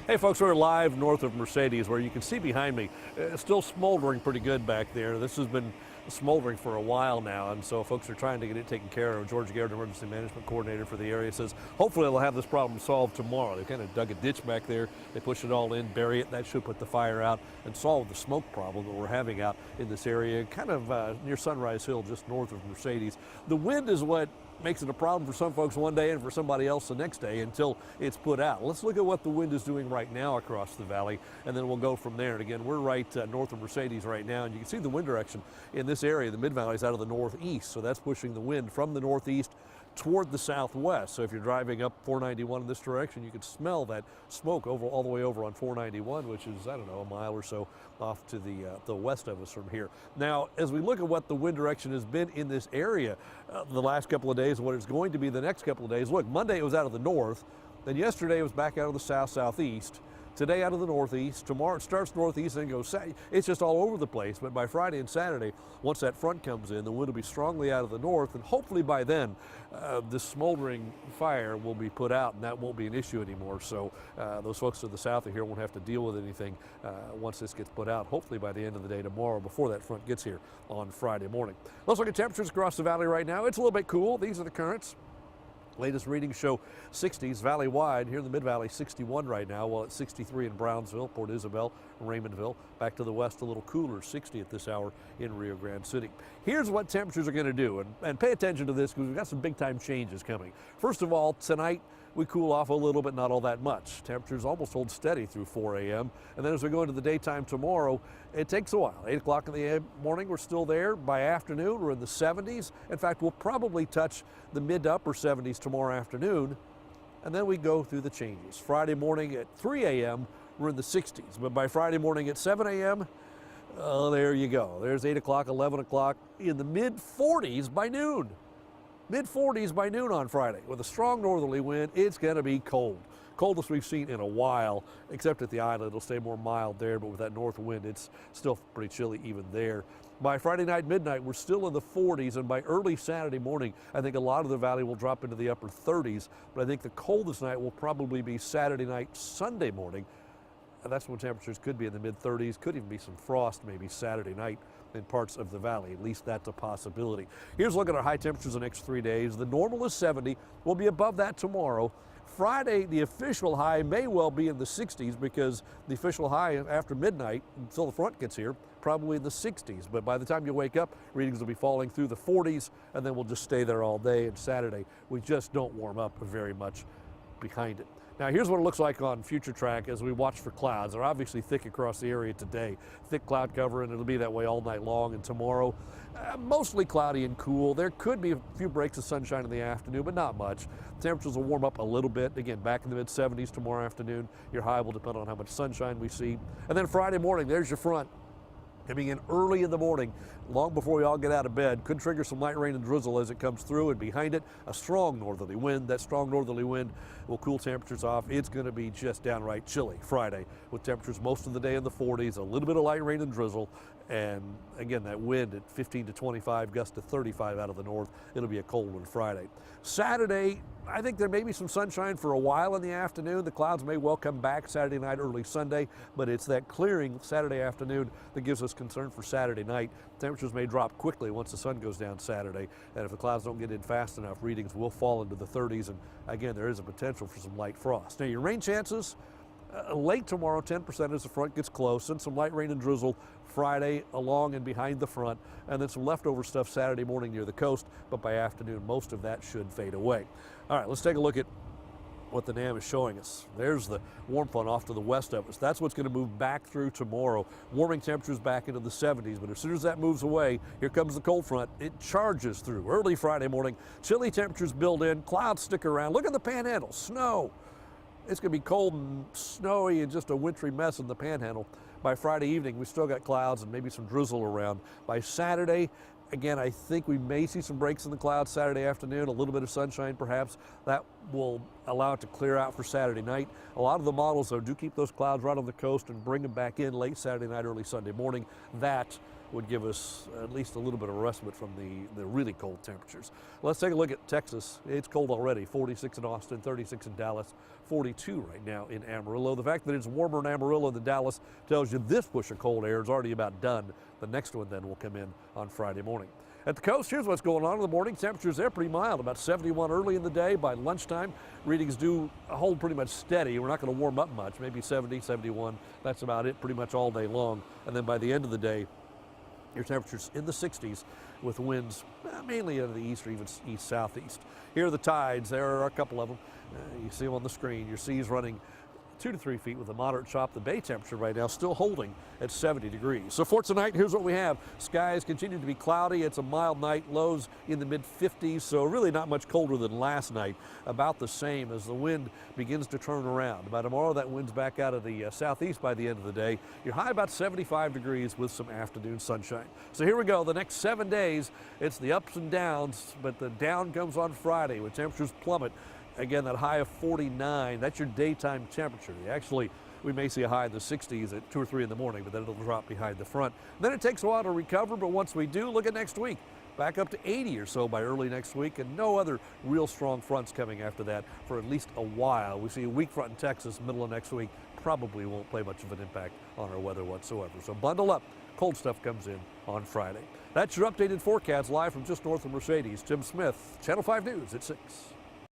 Hey folks, we're live north of Mercedes where you can see behind me, it's still smoldering pretty good back there. This has been smoldering for a while now, and so folks are trying to get it taken care of. George Garrett, Emergency Management Coordinator for the area, says hopefully they'll have this problem solved tomorrow. They kind of dug a ditch back there, they push it all in, bury it, that should put the fire out and solve the smoke problem that we're having out in this area, kind of near Sunrise Hill, just north of Mercedes. The wind is what makes it a problem for some folks one day and for somebody else the next day until it's put out. Let's look at what the wind is doing right now across the valley, and then we'll go from there. And again, we're right north of Mercedes right now, and you can see the wind direction in this area. The mid-valley is out of the northeast, so that's pushing the wind from the northeast toward the southwest. So if you're driving up 491 in this direction, you can smell that smoke all the way over on 491, which is, I don't know, a mile or so off to the west of us from here. Now, as we look at what the wind direction has been in this area the last couple of days and what it's going to be the next couple of days, look, Monday it was out of the north, then yesterday it was back out of the south-southeast. Today out of the northeast, tomorrow it starts northeast and goes south. It's just all over the place, but by Friday and Saturday, once that front comes in, the wind will be strongly out of the north, and hopefully by then, this smoldering fire will be put out and that won't be an issue anymore. So those folks to the south of here won't have to deal with anything once this gets put out, hopefully by the end of the day tomorrow before that front gets here on Friday morning. Let's look at temperatures across the valley right now. It's a little bit cool. These are the currents. Latest readings show 60s valley-wide. Here in the mid-valley, 61 right now, while it's 63 in Brownsville, Port Isabel, Raymondville. Back to the west, a little cooler, 60 at this hour in Rio Grande City. Here's what temperatures are going to do, and pay attention to this because we've got some big-time changes coming. First of all, tonight, we cool off a little bit, not all that much. Temperatures almost hold steady through 4 a.m. And then as we go into the daytime tomorrow, it takes a while. 8 o'clock in the morning, we're still there. By afternoon, we're in the 70s. In fact, we'll probably touch the mid to upper 70s tomorrow afternoon. And then we go through the changes. Friday morning at 3 a.m., we're in the 60s. But by Friday morning at 7 a.m., there you go. There's 8 o'clock, 11 o'clock, in the mid-40s by noon. Mid-40s by noon on Friday. With a strong northerly wind, it's going to be cold. Coldest we've seen in a while, except at the island. It'll stay more mild there, but with that north wind, it's still pretty chilly even there. By Friday night, midnight, we're still in the 40s, and by early Saturday morning, I think a lot of the valley will drop into the upper 30s, but I think the coldest night will probably be Saturday night, Sunday morning. And that's when temperatures could be in the mid-30s, could even be some frost maybe Saturday night in parts of the valley. At least that's a possibility. Here's a look at our high temperatures the next 3 days. The normal is 70. We'll be above that tomorrow. Friday, the official high may well be in the 60s because the official high after midnight until the front gets here, probably in the 60s. But by the time you wake up, readings will be falling through the 40s, and then we'll just stay there all day. And Saturday, we just don't warm up very much behind it. Now here's what it looks like on Future Track as we watch for clouds. They're obviously thick across the area today. Thick cloud cover, and it'll be that way all night long. And tomorrow, mostly cloudy and cool. There could be a few breaks of sunshine in the afternoon, but not much. Temperatures will warm up a little bit. Again, back in the mid-70s tomorrow afternoon. Your high will depend on how much sunshine we see. And then Friday morning, there's your front. Coming in early in the morning, long before we all get out of bed, could trigger some light rain and drizzle as it comes through, and behind it, a strong northerly wind. That strong northerly wind will cool temperatures off. It's going to be just downright chilly Friday, with temperatures most of the day in the 40s, a little bit of light rain and drizzle, and again, that wind at 15 to 25, gust to 35 out of the north. It'll be a cold one Friday. Saturday, I think there may be some sunshine for a while in the afternoon. The clouds may well come back Saturday night, early Sunday, but it's that clearing Saturday afternoon that gives us concern for Saturday night. Temperatures may drop quickly once the sun goes down Saturday, and if the clouds don't get in fast enough, readings will fall into the 30s, and again, there is a potential for some light frost. Now, your rain chances, late tomorrow, 10% as the front gets close, and some light rain and drizzle Friday along and behind the front, and then some leftover stuff Saturday morning near the coast, but by afternoon, most of that should fade away. All right, let's take a look at what the NAM is showing us. There's the warm front off to the west of us. That's what's going to move back through tomorrow. Warming temperatures back into the 70s, but as soon as that moves away, here comes the cold front. It charges through early Friday morning. Chilly temperatures build in, clouds stick around. Look at the panhandle, snow. It's going to be cold and snowy and just a wintry mess in the panhandle. By Friday evening, we still got clouds and maybe some drizzle around. By Saturday, again, I think we may see some breaks in the clouds Saturday afternoon, a little bit of sunshine perhaps. That will allow it to clear out for Saturday night. A lot of the models, though, do keep those clouds right on the coast and bring them back in late Saturday night, early Sunday morning. That would give us at least a little bit of respite from the really cold temperatures. Let's take a look at Texas. It's cold already, 46 in Austin, 36 in Dallas, 42 right now in Amarillo. The fact that it's warmer in Amarillo than Dallas tells you this push of cold air is already about done. The next one then will come in on Friday morning. At the coast, here's what's going on in the morning. Temperatures there pretty mild, about 71 early in the day. By lunchtime, readings do hold pretty much steady. We're not going to warm up much, maybe 70, 71. That's about it pretty much all day long. And then by the end of the day, your temperatures in the 60s with winds mainly out of the east or even east-southeast. Here are the tides. There are a couple of them. You see them on the screen. Your seas running 2 to 3 feet with a moderate chop. The bay temperature right now still holding at 70 degrees. So for tonight, here's what we have. Skies continue to be cloudy. It's a mild night, lows in the mid-50s, so really not much colder than last night. About the same as the wind begins to turn around. By tomorrow, that wind's back out of the southeast by the end of the day. You're high about 75 degrees with some afternoon sunshine. So here we go. The next 7 days, it's the ups and downs, but the down comes on Friday when temperatures plummet. Again, that high of 49, that's your daytime temperature. Actually, we may see a high in the 60s at 2 or 3 in the morning, but then it'll drop behind the front. Then it takes a while to recover, but once we do, look at next week. Back up to 80 or so by early next week, and no other real strong fronts coming after that for at least a while. We see a weak front in Texas, middle of next week, probably won't play much of an impact on our weather whatsoever. So bundle up. Cold stuff comes in on Friday. That's your updated forecast live from just north of Mercedes. Tim Smith, Channel 5 News at 6.